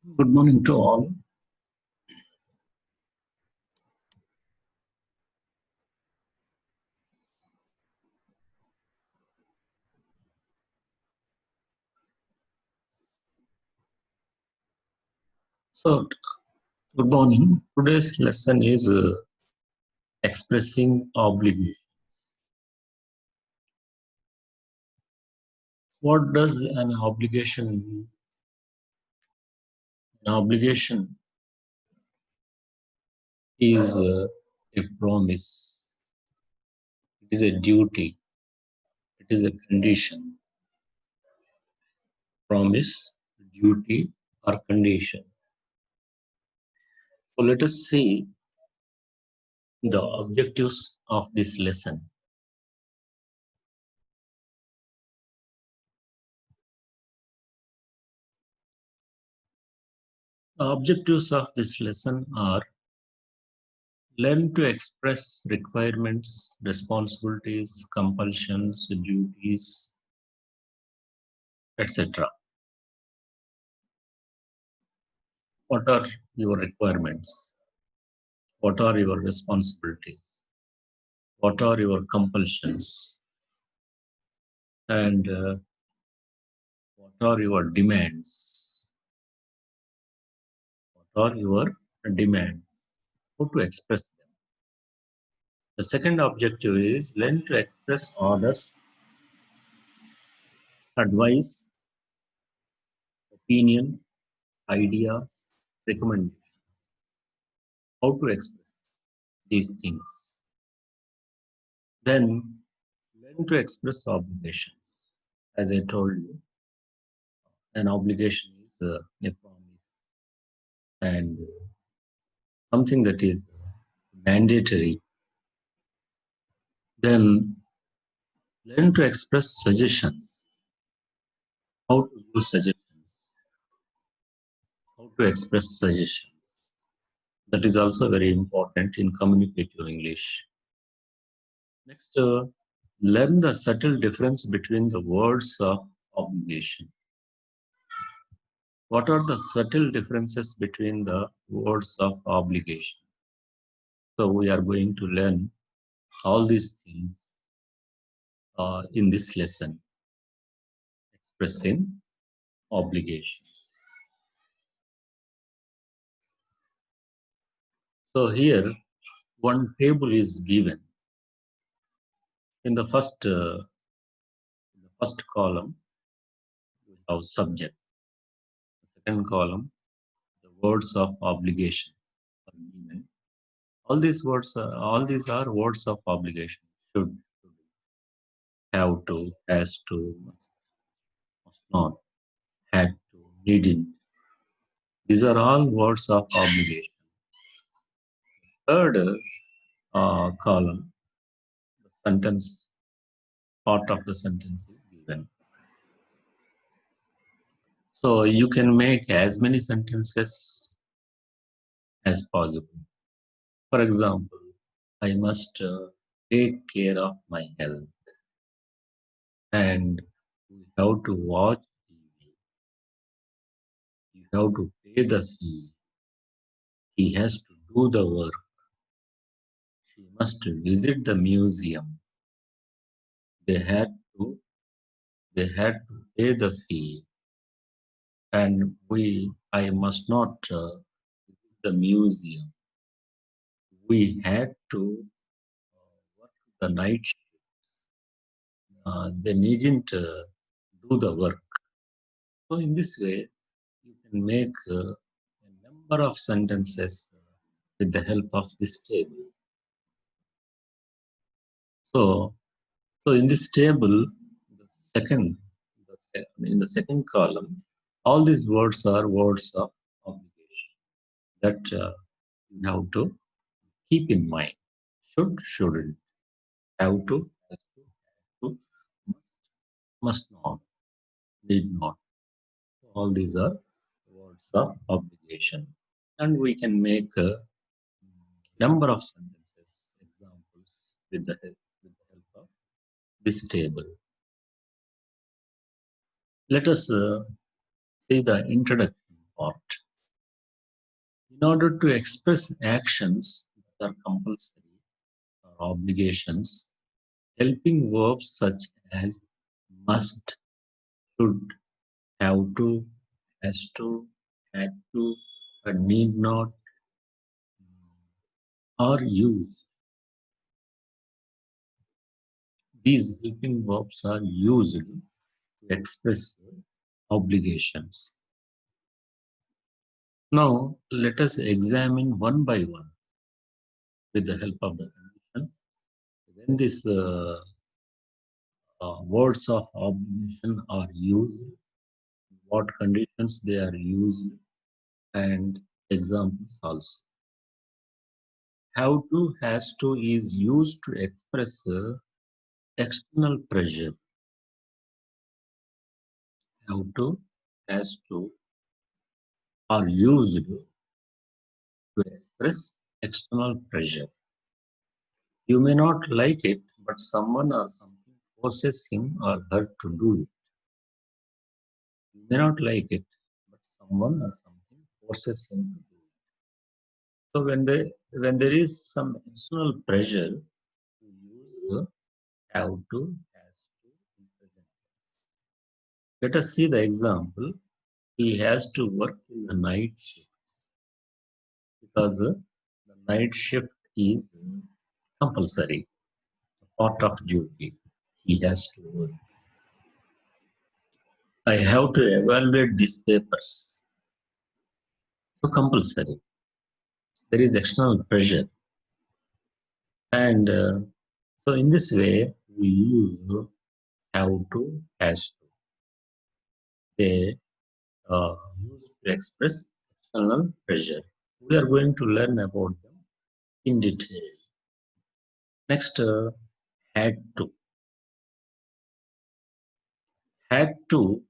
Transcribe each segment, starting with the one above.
Good morning to all. So, good morning. Today's lesson is expressing obligation. What does an obligation mean? An obligation is a promise, it is a duty, it is a condition. Promise, duty, or condition. So, let us see the objectives of this lesson. The objectives of this lesson are: learn to express requirements, responsibilities, compulsions, duties, etc. What are your requirements? What are your responsibilities? What are your compulsions? And what are your demands? What are your demands? How to express them? The second objective is learn to express orders, advice, opinion, ideas, recommendations. How to express these things? Then learn to express obligations. As I told you, an obligation is a promise and something that is mandatory. Then learn to express suggestions. How to use suggestions. How to express suggestions. That is also very important in communicative English. Next, learn the subtle difference between the words of obligation. What are the subtle differences between the words of obligation? So we are going to learn all these things in this lesson, expressing obligation. So here, one table is given. In the first column, we have subject. The second column, the words of obligation are given. All these are words of obligation. Should, have to, has to, must not, had to, needn't. These are all words of obligation. Third column, the sentence, part of the sentence is given. So you can make as many sentences as possible. For example, I must take care of my health, and we have to watch TV. You have to pay the fee. He has to do the work. She must visit the museum. They had to pay the fee, and I must not visit the museum. We had to work the night shift. They needn't do the work. So in this way, you can make a number of sentences with the help of this table. So in this table, in the second column, all these words are words of obligation that you have to keep in mind. Should, shouldn't, have to, has to, must not, need not. All these are words of obligation. And we can make a number of sentences, examples with the help of this table. Let us see the introduction part. In order to express actions that are compulsory or obligations, helping verbs such as must, should, have to, has to, had to, need not are used. These helping verbs are used to express obligations. Now, let us examine one by one with the help of the conditions. When these words of obligation are used, what conditions they are used, and examples also. Have to, has to is used to express external pressure. Have to, has to are used to express external pressure. You may not like it, but someone or something forces him or her to do it. You may not like it, but someone or something forces him to do it. So when there is some external pressure, you use the have to, has to in present tense. Let us see the example. He has to work in the night shift because the night shift is compulsory, part of duty. He has to work. I have to evaluate these papers. So compulsory. There is external pressure. And so in this way, we use have to, has to. They use to express external pressure. We are going to learn about them in detail. Next, had to. Had to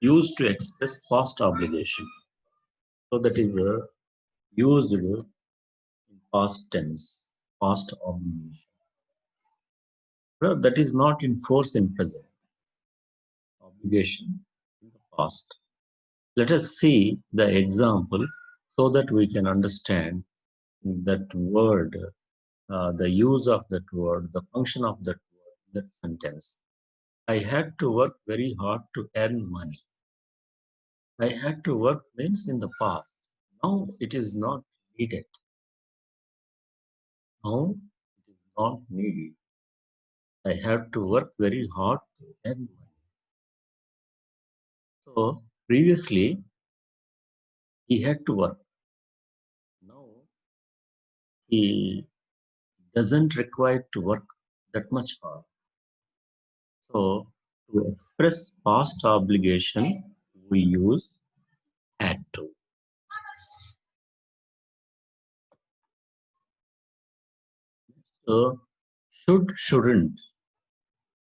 used to express past obligation. So that is used in past tense, past obligation. Well, that is not in force in present. Obligation in the past. Let us see the example so that we can understand that word, the use of that word, the function of that word, that sentence. I had to work very hard to earn money. I had to work means in the past. Now it is not needed. Now it is not needed. I have to work very hard to earn money. So previously he had to work. Now he doesn't require to work that much hard. So to express past obligation, we use had to. So should, shouldn't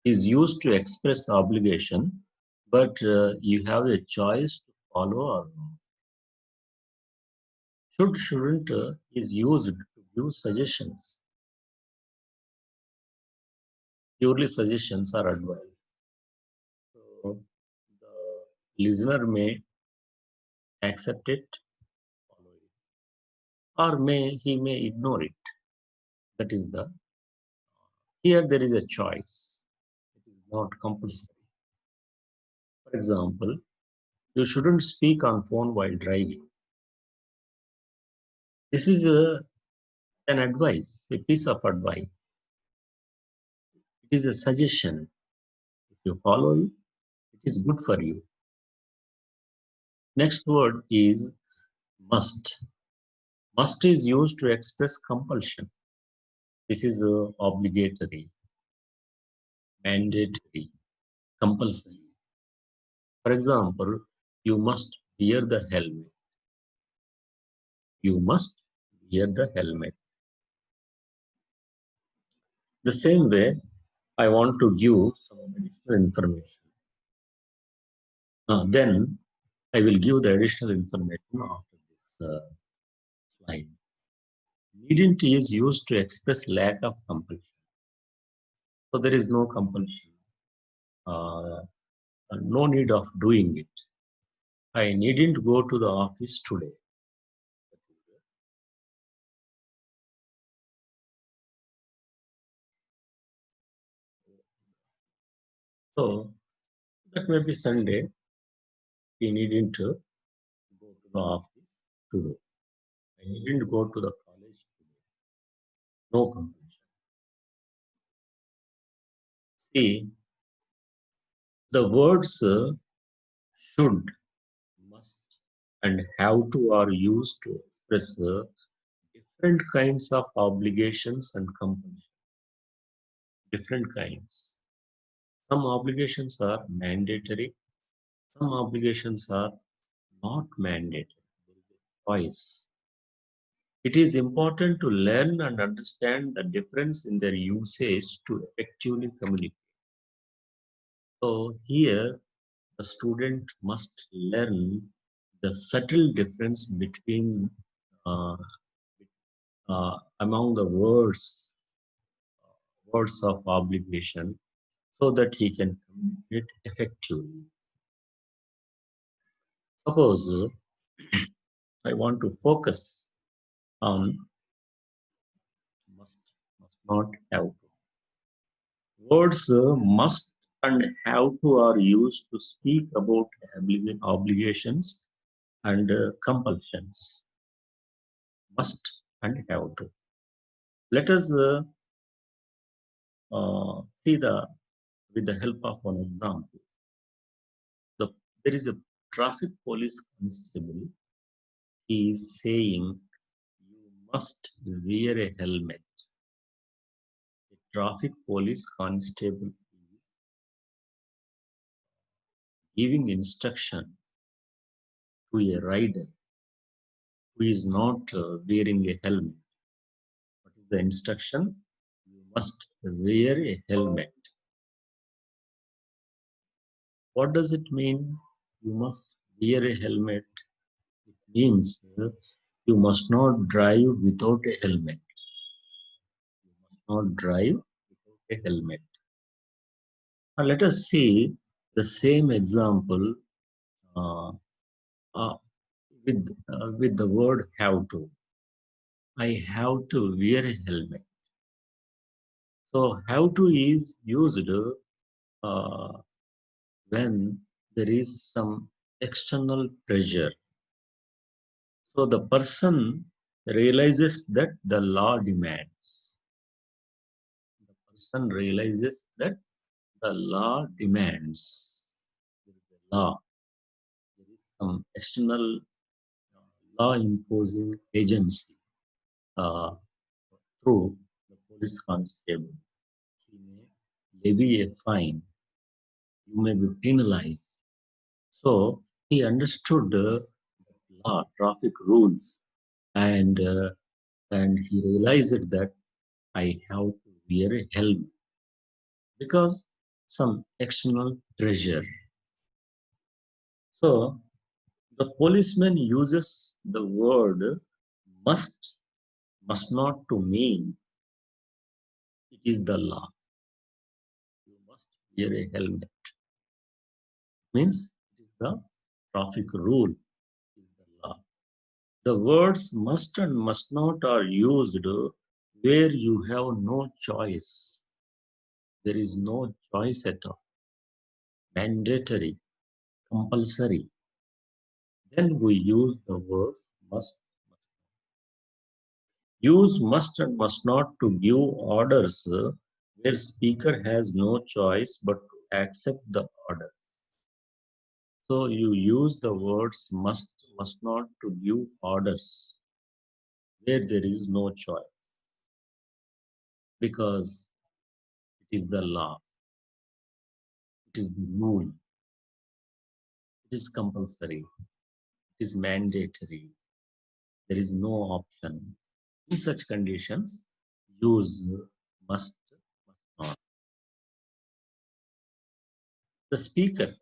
is used to express obligation, but you have a choice to follow or not. Should, shouldn't is used to give suggestions. Purely suggestions or advice. So the listener may accept it, follow it, or he may ignore it. That is the here there is a choice. It is not compulsory. For example, you shouldn't speak on phone while driving. This is an advice, a piece of advice. It is a suggestion. If you follow it, it is good for you. Next word is must. Must is used to express compulsion. This is obligatory, mandatory, compulsory. For example, you must wear the helmet. You must wear the helmet. The same way, I want to give some additional information. Then I will give the additional information after this slide. Needn't is used to express lack of compulsion. So there is no compulsion. no need of doing it. I needn't go to the office today. So that may be Sunday. He needn't go to the office today. I needn't go to the college today. No compulsion. See, the words should, must, and have to are used to express different kinds of obligations and compulsions. Different kinds. Some obligations are mandatory. Some obligations are not mandatory. There is a choice. It is important to learn and understand the difference in their usage to effectively communicate. So here, the student must learn the subtle difference between among the words of obligation, so that he can communicate effectively. Suppose I want to focus on must not, have to. Words must and have to are used to speak about obligations and compulsions. Must and have to. Let us see with the help of one example. There is a traffic police constable. He is saying you must wear a helmet. The traffic police constable is giving instruction to a rider who is not wearing a helmet. What is the instruction? You must wear a helmet. What does it mean? You must wear a helmet. It means you must not drive without a helmet. You must not drive without a helmet. Now let us see the same example uh, uh, with the word have to. I have to wear a helmet. So have to is used uh, when there is some external pressure. So the person realizes that the law demands. The person realizes that the law demands. There is a law. There is some external law imposing agency through the police constable. He may levy a fine. You may be penalized. So he understood law, traffic rules, and he realized that I have to wear a helmet because some external pressure. So the policeman uses the word must not to mean it is the law. You must wear a helmet. Means it is the traffic rule, it is the law. The words must and must not are used where you have no choice. There is no choice at all. Mandatory, compulsory. Then we use the words must. Use must and must not to give orders where speaker has no choice but to accept the order. So you use the words must not to give orders where there is no choice, because it is the law, it is the rule, it is compulsory, it is mandatory, there is no option. In such conditions, use must not. The speaker,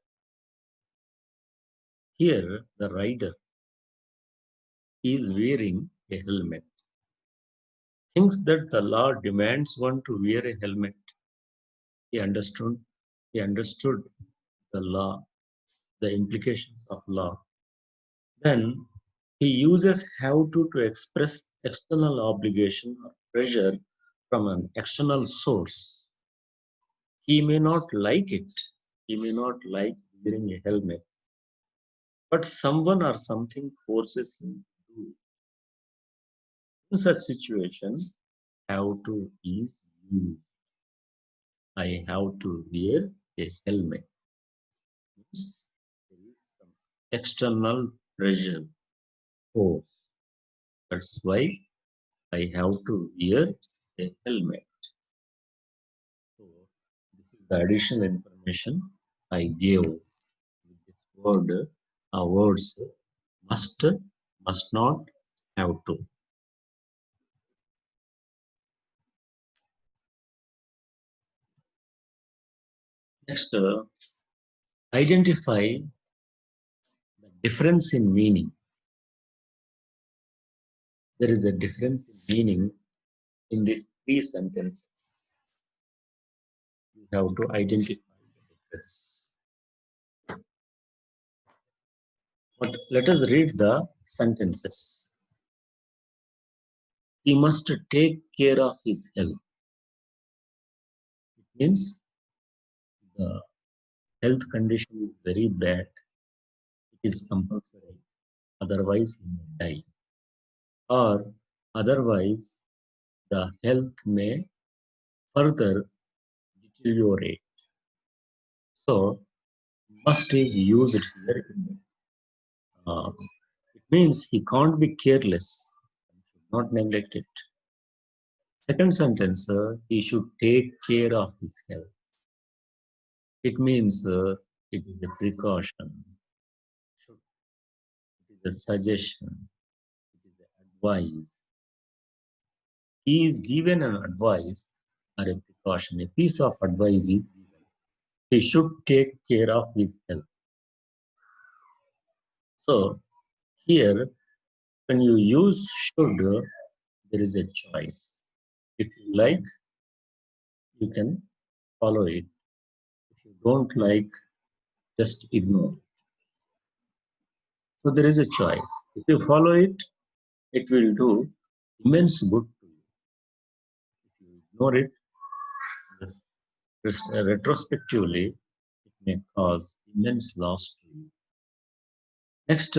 here the rider, is wearing a helmet, thinks that the law demands one to wear a helmet. He understood the law, the implications of law. Then he uses have to express external obligation or pressure from an external source. He may not like it. He may not like wearing a helmet, but someone or something forces him to do it. In such situation, have to is used. I have to wear a helmet. Means there is some external pressure force. That's why I have to wear a helmet. So this is the additional information I gave with this word, words must, must not, have to. Next, identify the difference in meaning. There is a difference in meaning in these three sentences. You have to identify the difference. But let us read the sentences. He must take care of his health. It means the health condition is very bad. It is compulsory. Otherwise, he may die. Or otherwise, the health may further deteriorate. So, must is used here. It means he can't be careless, should not neglect it. Second sentence, he should take care of his health. It means it is a precaution, it is a suggestion, it is an advice. He is given an advice or a precaution, a piece of advice is given. He should take care of his health. So here, when you use should, there is a choice. If you like, you can follow it. If you don't like, just ignore. So there is a choice. If you follow it, it will do immense good to you. If you ignore it, retrospectively, it may cause immense loss to you. Next,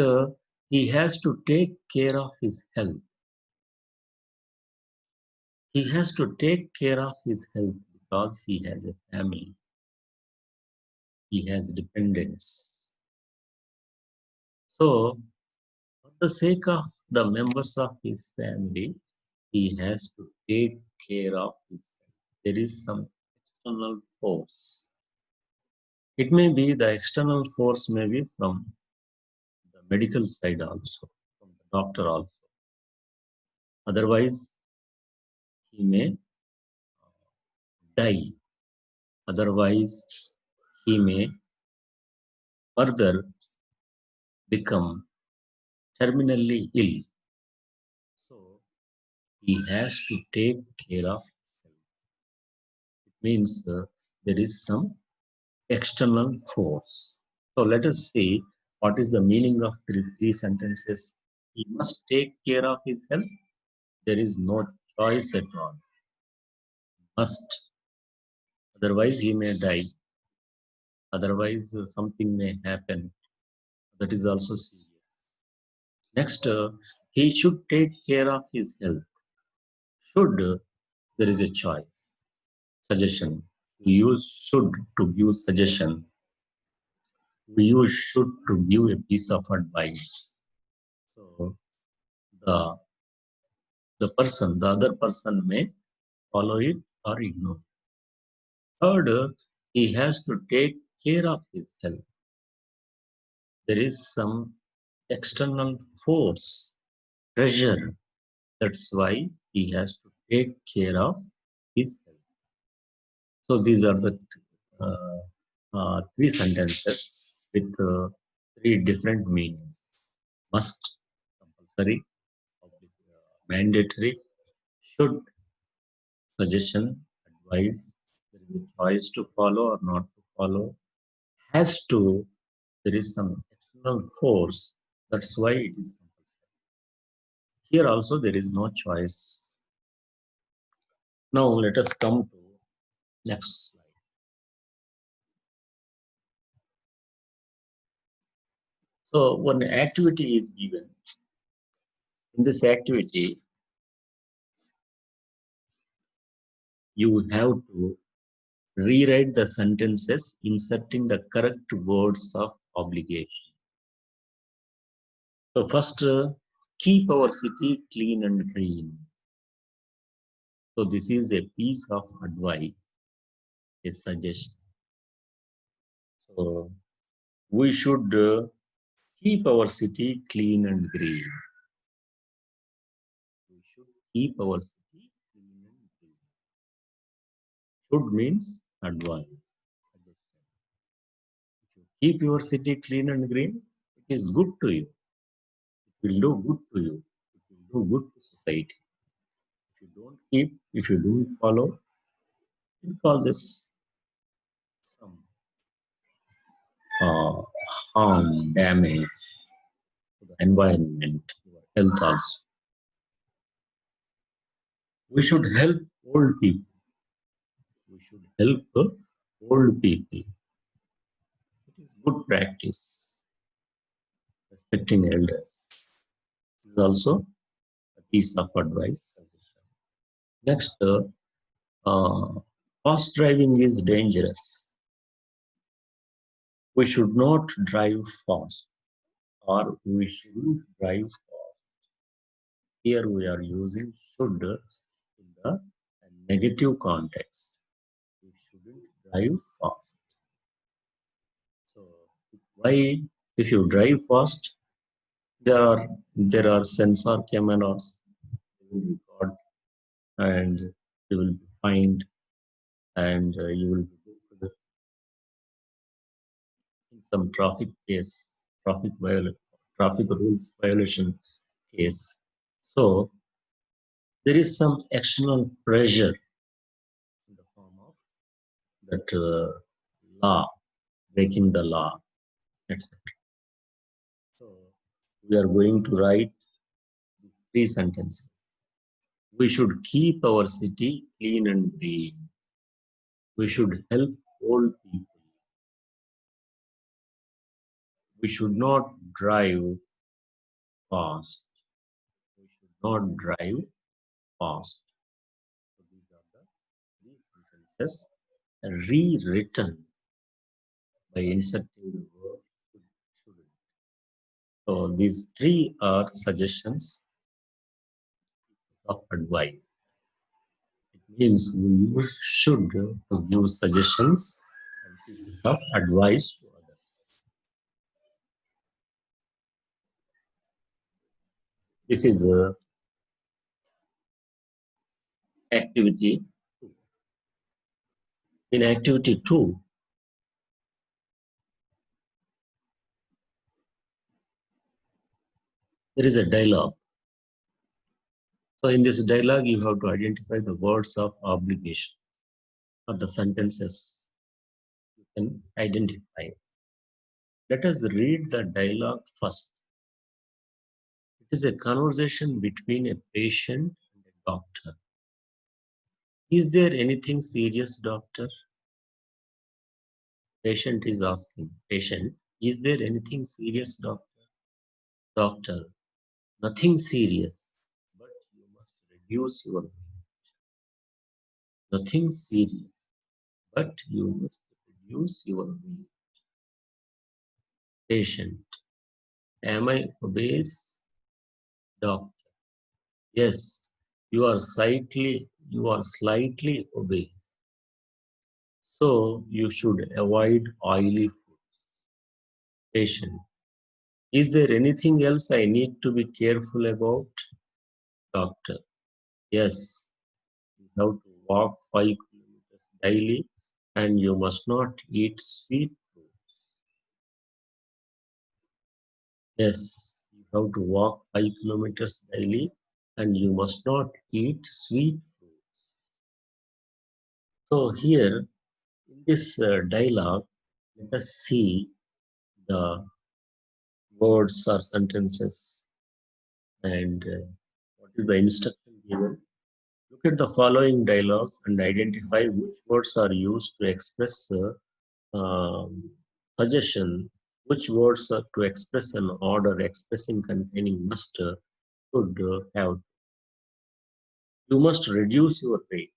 he has to take care of his health. He has to take care of his health because he has a family. He has dependents. So, for the sake of the members of his family, he has to take care of his health. There is some external force. It may be the external force may be from the medical side also, from the doctor also. Otherwise, he may die. Otherwise, he may further become terminally ill. So, he has to take care of health. It means there is some external force. So, let us see what is the meaning of three sentences. He must take care of his health. There is no choice at all. Must. Otherwise, he may die. Otherwise, something may happen. That is also serious. Next, he should take care of his health. Should, there is a choice. Suggestion. We use should to give suggestion. We use should to give a piece of advice. So, the other person may follow it or ignore. Third, he has to take care of his health. There is some external force, pressure. That's why he has to take care of his health. So these are the three sentences with three different meanings. Must, compulsory, mandatory, should, suggestion, advice. There is a choice to follow or not to follow. has to, there is some external force. That's why it is compulsory. Here also there is no choice. Now let us come to next slide. So one activity is given. In this activity, you have to rewrite the sentences inserting the correct words of obligation. So first, keep our city clean and green. So this is a piece of advice, a suggestion. So we should keep our city clean and green. We should keep our city clean and green. Should means advice, suggestion. If you keep your city clean and green, it is good to you. It will do good to you. It will do good to society. If you don't keep, if you don't follow, it causes some harm, damage to the environment, your health also. We should help old people. We should help old people. It is good practice. Respecting elders is also a piece of advice. Next, fast driving is dangerous. We should not drive fast, or we shouldn't drive fast. Here we are using should in the negative context. We shouldn't drive fast. So why, if you drive fast, there are sensor cameras, they will record, and you will be fined, and you will be booked in some traffic case, traffic rules violation case. So there is some external pressure in the form of that law, breaking the law, etc. So we are going to write these three sentences. We should keep our city clean and green. We should help old people. We should not drive fast. We should not drive fast. So these are the three sentences rewritten by inserting the word shouldn't. So these three are suggestions of advice. It means we should give suggestions and pieces of advice to others. This is activity 2. In activity 2, there is a dialogue. So in this dialogue, you have to identify the words of obligation or the sentences you can identify. Let us read the dialogue first. It is a conversation between a patient and a doctor. Is there anything serious, doctor? Patient is asking. Patient, is there anything serious, doctor? Doctor, nothing serious, but you must reduce your weight. Nothing serious, but you must reduce your weight. Patient, am I obese? Doctor, yes, you are slightly obese. So you should avoid oily food. Patient, is there anything else I need to be careful about? Doctor, yes, you have to walk 5 kilometers daily and you must not eat sweet fruits. Yes, you have to walk 5 kilometers daily and you must not eat sweet fruits. So here in this dialogue, Let us see the words or sentences and what is the instruction given. Look at the following dialogue and identify which words are used to express suggestion, which words are to express an order expressing containing must, should, have. You must reduce your weight.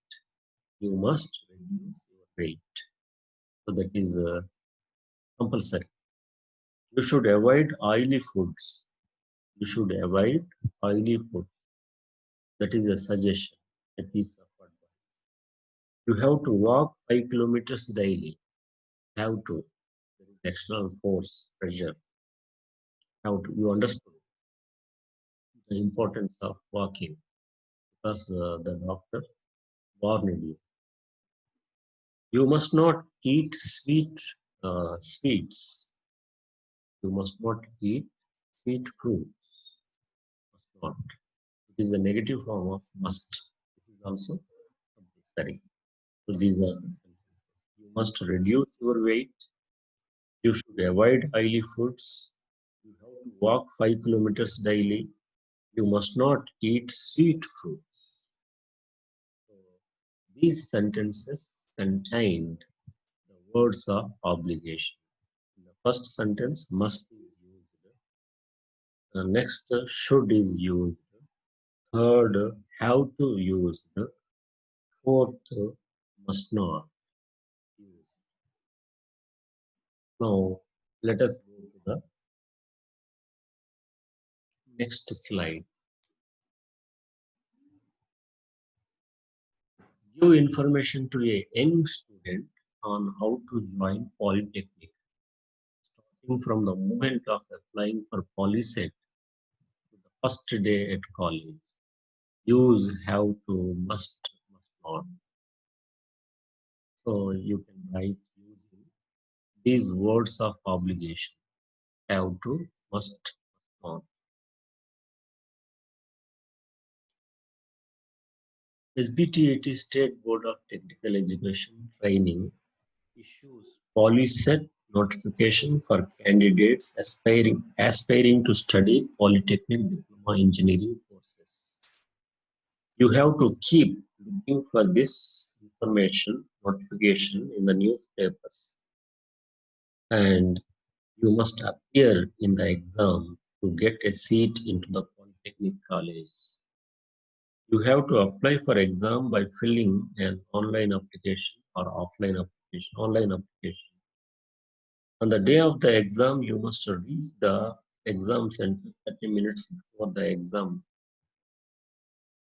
You must reduce your weight. So that is compulsory. You should avoid oily foods. You should avoid oily food. That is a suggestion, a piece of advice. You have to walk 5 kilometers daily. Have to. There is external force, pressure. Have to. You understood the importance of walking because the doctor warned you. You must not eat sweets. You must not eat sweet fruits. Must not. It is a negative form of must. This is also compulsory. So these are the sentences. You must reduce your weight. You should avoid oily foods. You have to walk 5 kilometers daily. You must not eat sweet fruits. So these sentences contained the words of obligation. In the first sentence, must is used. The next, should is used. Third, have to use. Fourth, must not use. Now, let us go to the next slide. Give information to a young student on how to join Polytechnic, starting from the moment of applying for PolySet to the first day at college. Use have to, must not. So you can write using these words of obligation. Have to, must not. SBTAT State Board of Technical Education Training issues PolySet notification for candidates aspiring to study Polytechnic Diploma Engineering courses. You have to keep looking for this information notification in the newspapers, and you must appear in the exam to get a seat into the Polytechnic college. You have to apply for exam by filling an online application or offline application, online application. On the day of the exam, you must reach the exam center 30 minutes before the exam,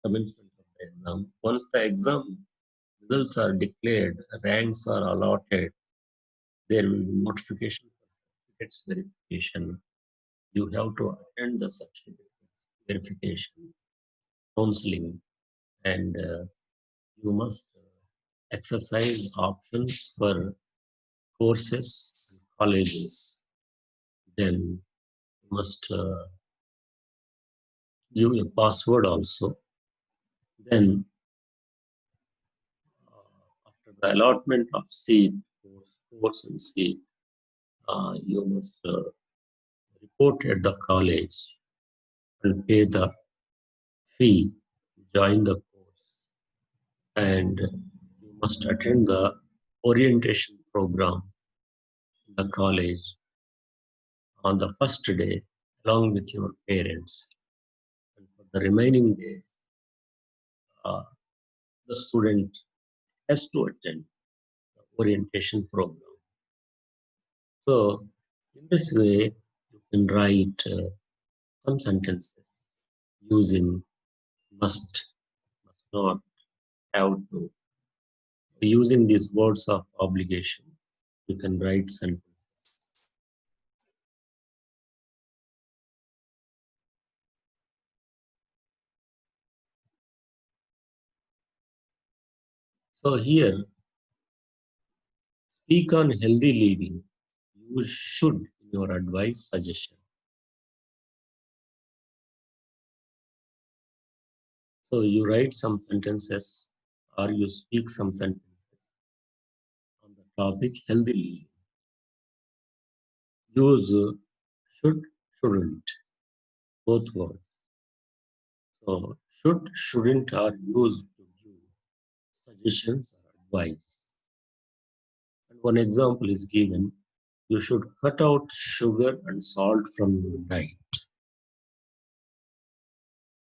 commencement of the exam. Once the exam results are declared, ranks are allotted, there will be notification for certificates verification. You have to attend the certificate verification, counseling, and you must exercise options for courses and colleges. Then you must give a password also. Then after the allotment of seat, course and seat, you must report at the college and pay the fee, join the course, and you must attend the orientation program in the college on the first day along with your parents. And for the remaining days, uh, the student has to attend the orientation program. So, in this way, you can write some sentences using must, must not, have to. Using these words of obligation, you can write sentences. So here, speak on healthy living. You should in your advice suggestion. So you write some sentences or you speak some sentences on the topic healthy living. Use should, shouldn't, both words. So should, shouldn't are used to give suggestions or advice. And one example is given: you should cut out sugar and salt from your diet.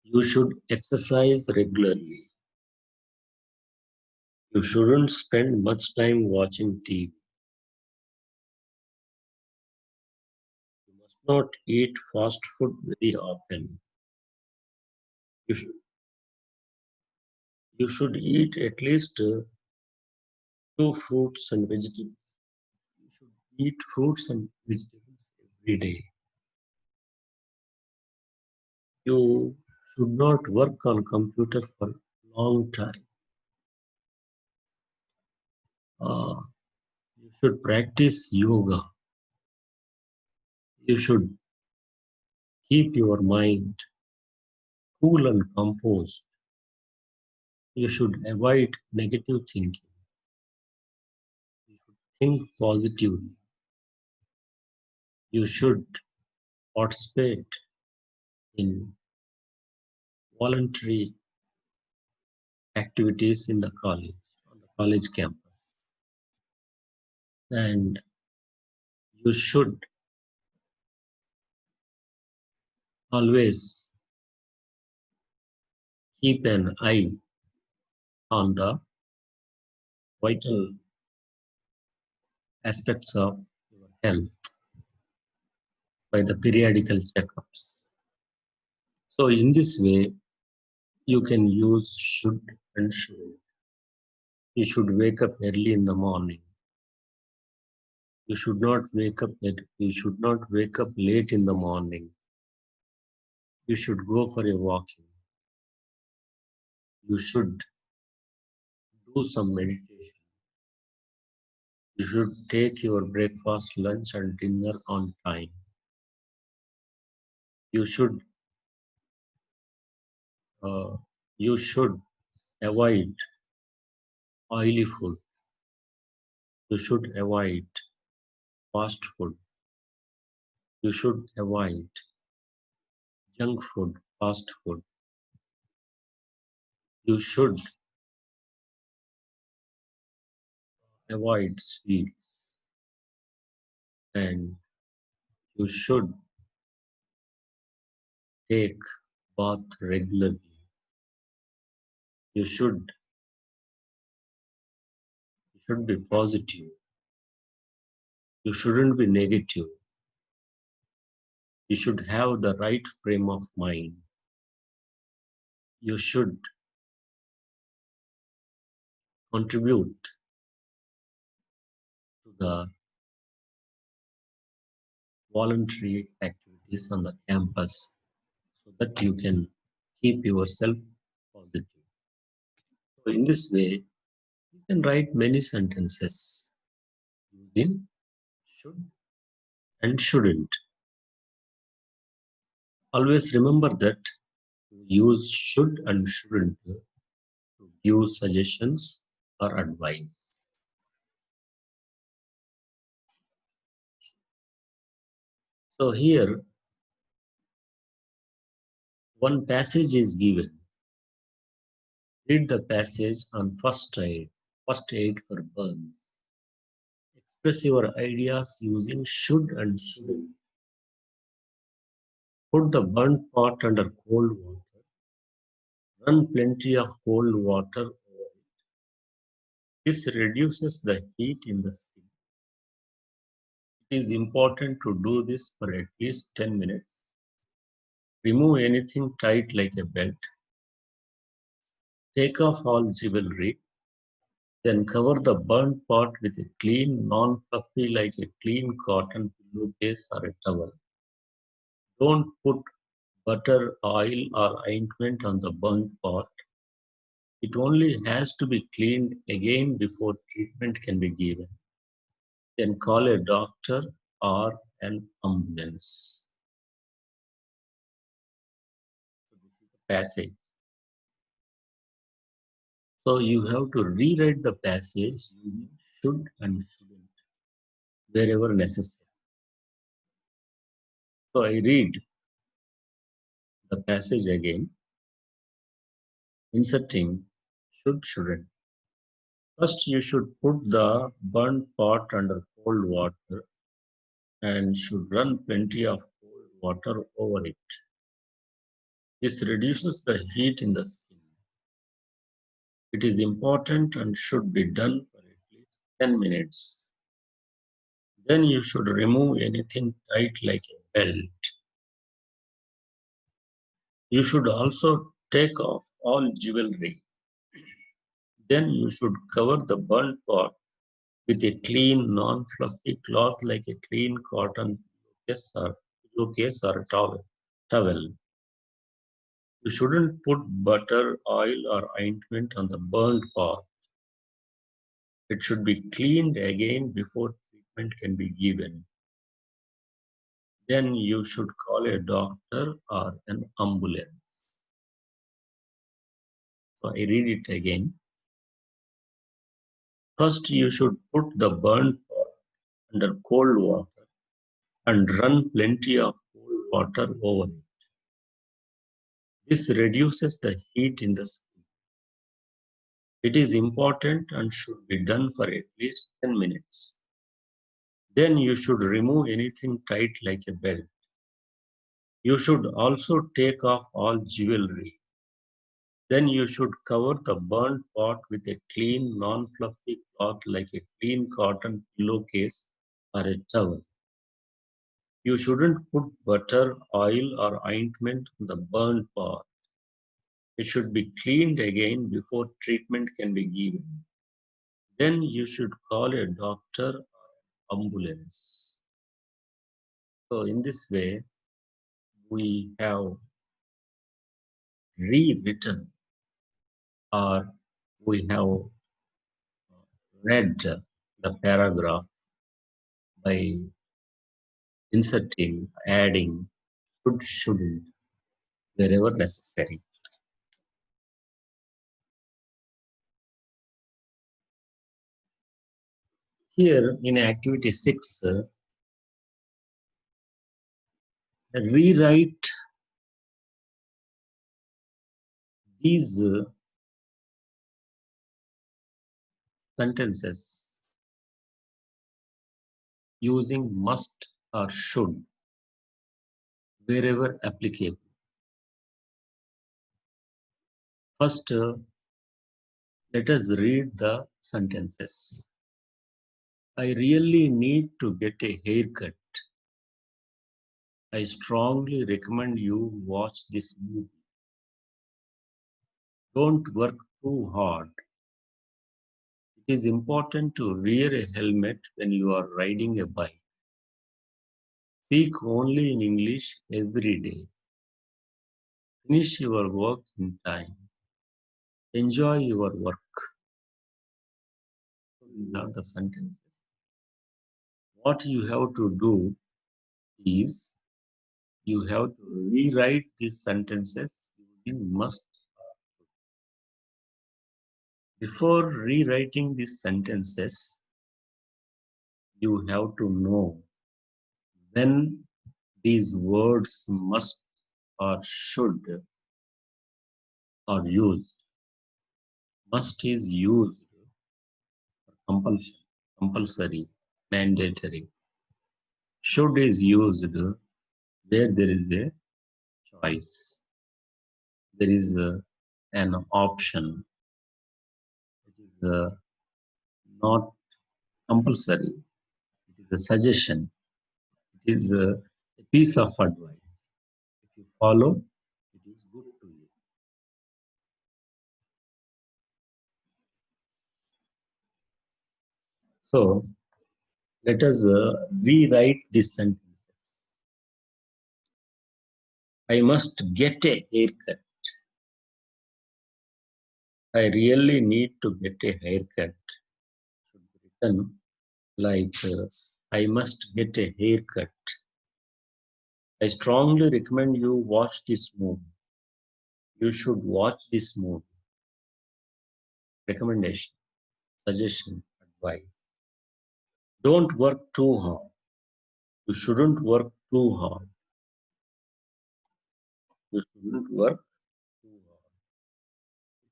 You should exercise regularly. You shouldn't spend much time watching TV. You must not eat fast food very often. You should, you should eat at least two fruits and vegetables. You should eat fruits and vegetables every day. You should not work on computer for a long time. Uh, you should practice yoga. You should keep your mind cool and composed. You should avoid negative thinking. You should think positively. You should participate in voluntary activities in the college, on the college campus. And you should always keep an eye on the vital aspects of your health by the periodical checkups. So in this way, you can use should and should. You should wake up early in the morning. You should not wake up you should not wake up late in the morning. You should go for a walking. You should do some meditation. You should take your breakfast, lunch, and dinner on time. You should uh, you should avoid oily food. You should avoid fast food. You should avoid junk food, fast food. You should avoid sweets, and you should take bath regularly. You should be positive. You shouldn't be negative. You should have the right frame of mind. You should contribute to the voluntary activities on the campus so that you can keep yourself positive. So in this way, you can write many sentences using should and shouldn't. Always remember that you use should and shouldn't to give suggestions or advice. So here, one passage is given. Read the passage on first aid for burns. Express your ideas using should and shouldn't. Put the burnt part under cold water. Run plenty of cold water over it. This reduces the heat in the skin. It is important to do this for at least 10 minutes. Remove anything tight like a belt. Take off all jewelry. Then cover the burnt part with a clean, non-fluffy like a clean cotton pillowcase or a towel. Don't put butter, oil, or ointment on the burnt part. It only has to be cleaned again before treatment can be given. Then call a doctor or an ambulance. So this is the passage. So you have to rewrite the passage using should and shouldn't wherever necessary. So I read the passage again, inserting should, shouldn't. First, you should put the burnt pot under cold water and should run plenty of cold water over it. This reduces the heat in the skin. It is important and should be done for at least 10 minutes. Then you should remove anything tight like a belt. You should also take off all jewelry. Then you should cover the burnt pot with a clean, non-fluffy cloth like a clean cotton pillowcase or a towel. You shouldn't put butter, oil, or ointment on the burnt pot. It should be cleaned again before treatment can be given. Then you should call a doctor or an ambulance. So I read it again. First, you should put the burnt pot under cold water and run plenty of cold water over it. This reduces the heat in the skin. It is important and should be done for at least 10 minutes. Then you should remove anything tight like a belt. You should also take off all jewelry. Then you should cover the burnt pot with a clean, non-fluffy cloth like a clean cotton pillowcase or a towel. You shouldn't put butter, oil, or ointment on the burnt pot. It should be cleaned again before treatment can be given. Then you should call a doctor or ambulance. So in this way, we have rewritten or we have read the paragraph by inserting, adding, should, shouldn't, wherever necessary. Here in activity 6, rewrite these sentences using must or should wherever applicable. First, let us read the sentences. I really need to get a haircut. I strongly recommend you watch this movie. Don't work too hard. It is important to wear a helmet when you are riding a bike. Speak only in English every day. Finish your work in time. Enjoy your work. These are the sentences. What you have to do is you have to rewrite these sentences using must. Before rewriting these sentences, you have to know when these words must or should are used. Must is used for compulsion, compulsory, mandatory. Should is used where there is a choice. There is an option. It is not compulsory. It is a suggestion. It is a piece of advice. If you follow, it is good to you. So let us rewrite this sentence. I must get a haircut. I really need to get a haircut. Should be written like I must get a haircut. I strongly recommend you watch this movie. You should watch this movie. Recommendation, suggestion, advice. Don't work too hard. You shouldn't work too hard. You shouldn't work too hard.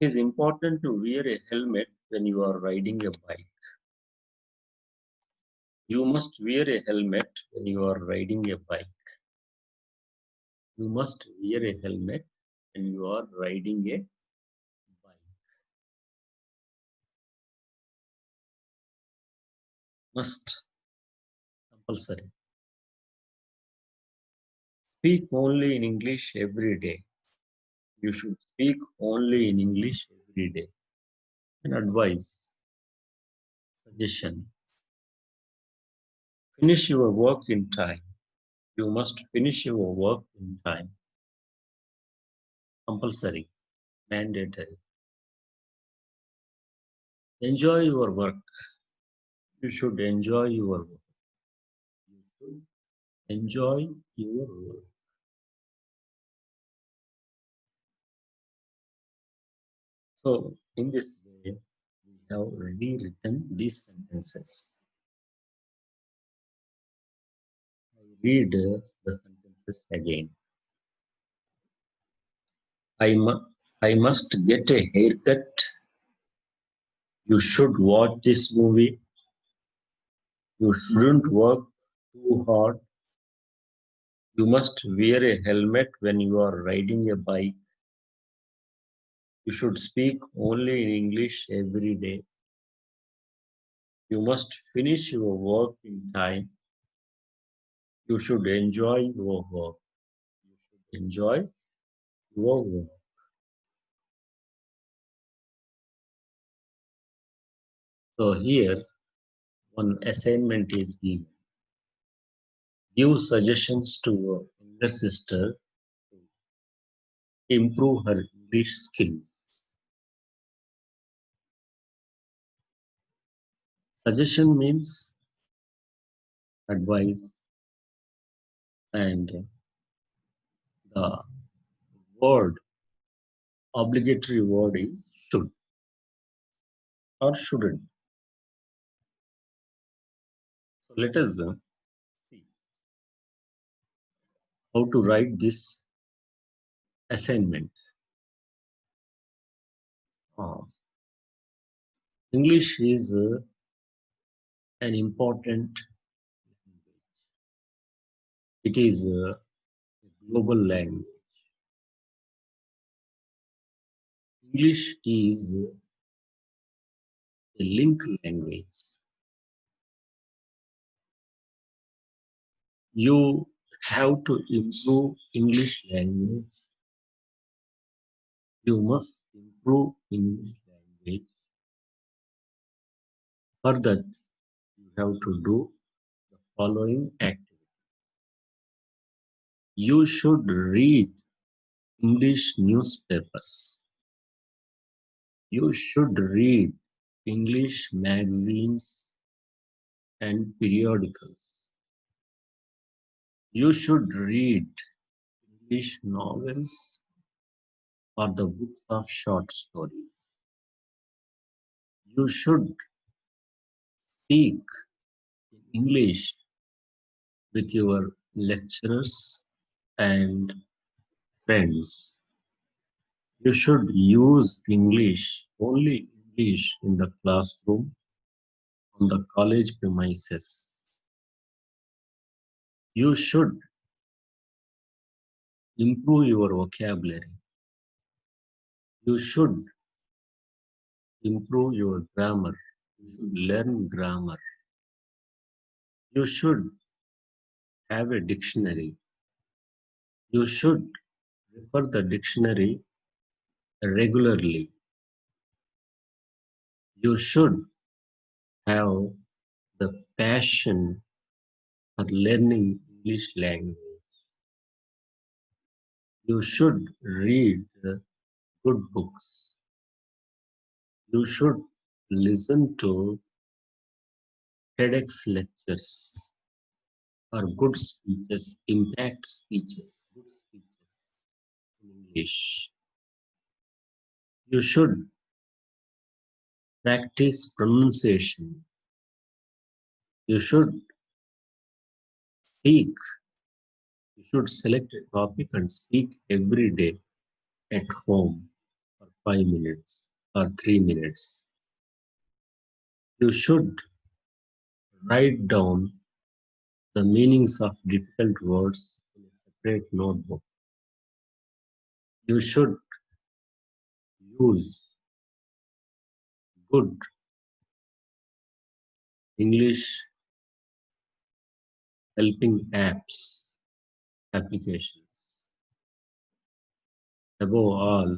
It is important to wear a helmet when you are riding a bike. You must wear a helmet when you are riding a bike. You must wear a helmet when you are riding a bike. Must, compulsory. Speak only in English every day. You should speak only in English every day. An advice, suggestion. Finish your work in time. You must finish your work in time. Compulsory, mandatory. Enjoy your work. You should enjoy your work. You should enjoy your work. So, in this way, we have rewritten these sentences. I read the sentences again. I, mu- I must get a haircut. You should watch this movie. You shouldn't work too hard. You must wear a helmet when you are riding a bike. You should speak only in English every day. You must finish your work in time. You should enjoy your work. You should enjoy your work. So here, one assignment is given. Give suggestions to your younger sister to improve her English skills. Suggestion means advice, and the word, obligatory word is should or shouldn't. So let us see how to write this assignment. Uh, English is an important language. It is a global language. English is a link language. You have to improve English language. You must improve English language. For that, you have to do the following activity. You should read English newspapers. You should read English magazines and periodicals. You should read English novels or the books of short stories. You should speak in English with your lecturers and friends. You should use English, only English in the classroom, on the college premises. You should improve your vocabulary. You should improve your grammar. You should learn grammar. You should have a dictionary. You should refer the dictionary regularly. You should have the passion for learning English language. You should read good books. You should listen to TEDx lectures or good speeches, impact speeches, good speeches in English. You should practice pronunciation. You should speak. You should select a topic and speak every day at home for 5 minutes or 3 minutes. You should write down the meanings of difficult words in a separate notebook. You should use good English helping applications. Above all,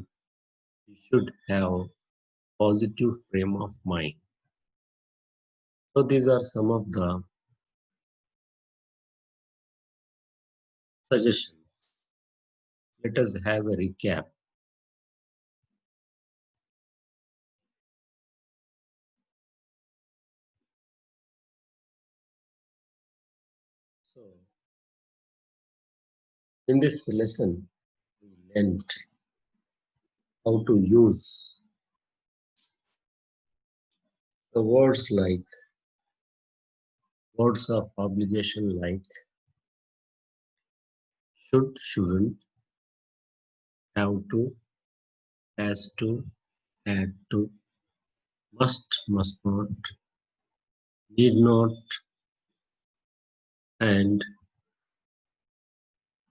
you should have positive frame of mind. So these are some of the suggestions. Let us have a recap. So in this lesson, we learned how to use the words of obligation like should, shouldn't, have to, has to, had to, must not, need not, and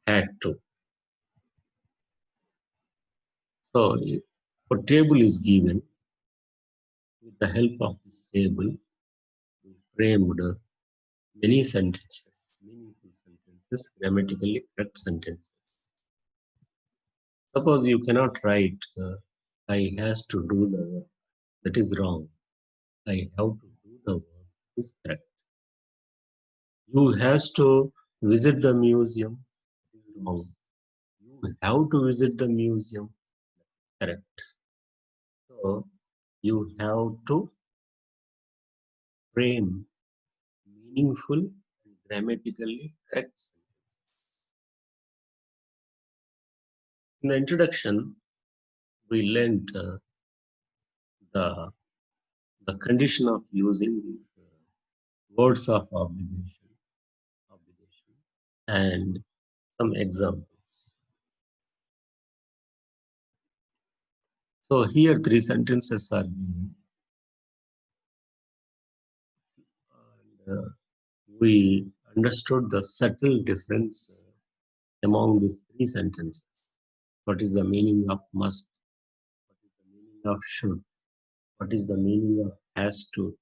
had to. So a table is given. With the help of this table, we framed many sentences, meaningful sentences, grammatically correct sentences. Suppose you cannot write, I has to do the work. That is wrong. I have to do the work is correct. You has to visit the museum. Is wrong. You have to visit the museum. Correct. So you have to frame meaningful and grammatically correct sentences. In the introduction, we learned the the condition of using these words of obligation, and some examples. So here three sentences are given, and we understood the subtle difference among these three sentences. What is the meaning of must? What is the meaning of should? What is the meaning of has to?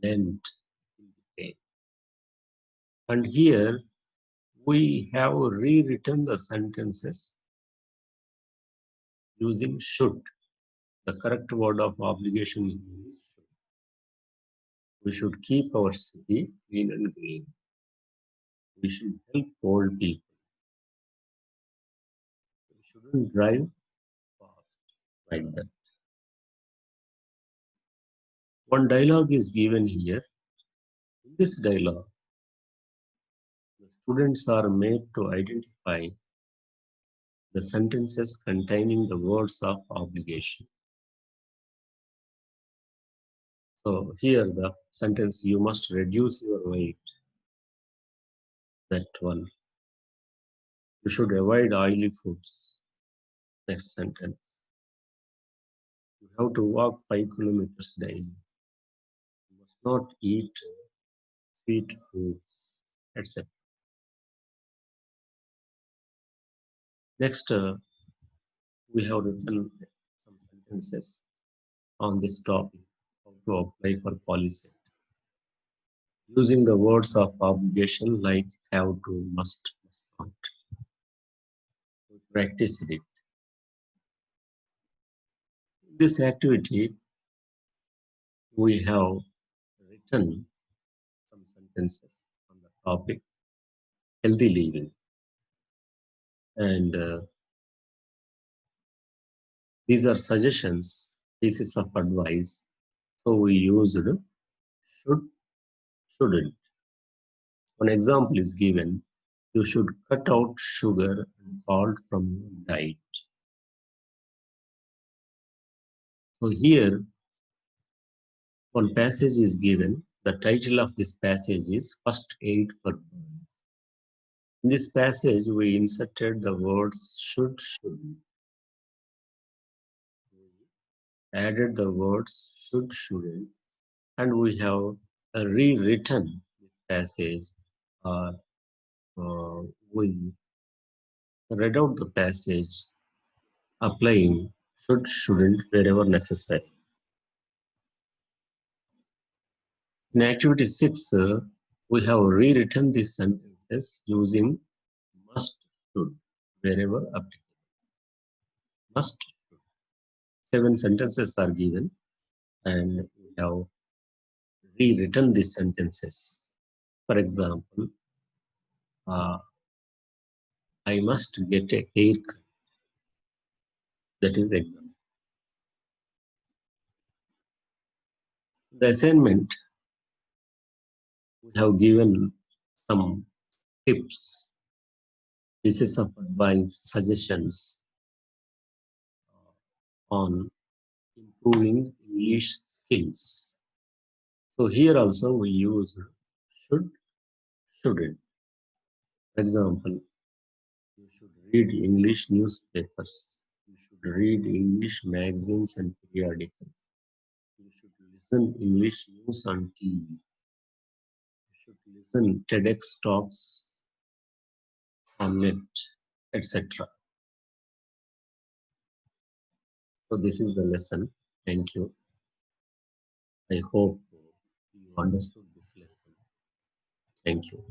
Learned in detail. And here we have rewritten the sentences using should. The correct word of obligation is should. We should keep our city clean and green. We should help old people. We shouldn't drive fast like that. One dialogue is given here. In this dialogue, the students are made to identify the sentences containing the words of obligation. So here the sentence, you must reduce your weight. That one. You should avoid oily foods. Next sentence. You have to walk 5 kilometers daily. You must not eat sweet foods, etc. Next, we have written some sentences on this topic, how to apply for policy. Using the words of obligation like have to, must not. We practice it. This activity, we have written some sentences on the topic healthy living. And these are suggestions, pieces of advice. So we used should, shouldn't. One example is given. You should cut out sugar and salt from your diet. So here, one passage is given. The title of this passage is First Aid for Burns. In this passage, we inserted the words should, shouldn't. We added the words should, shouldn't, and we have rewritten this passage. Uh, we read out the passage, applying should, shouldn't wherever necessary. In activity 6, we have rewritten these sentences using must, should wherever applicable. Must, should. 7 sentences are given, and we have rewritten these sentences. For example, I must get a haircut. That is the example. The assignment, we have given some tips, pieces of advice, suggestions on improving English skills. So here also we use should, shouldn't. For example, you should read English newspapers. You should read English magazines and periodicals. You should listen English news on TV. You should listen TEDx talks on net, etc. So this is the lesson. Thank you. I hope you understood this lesson. Thank you.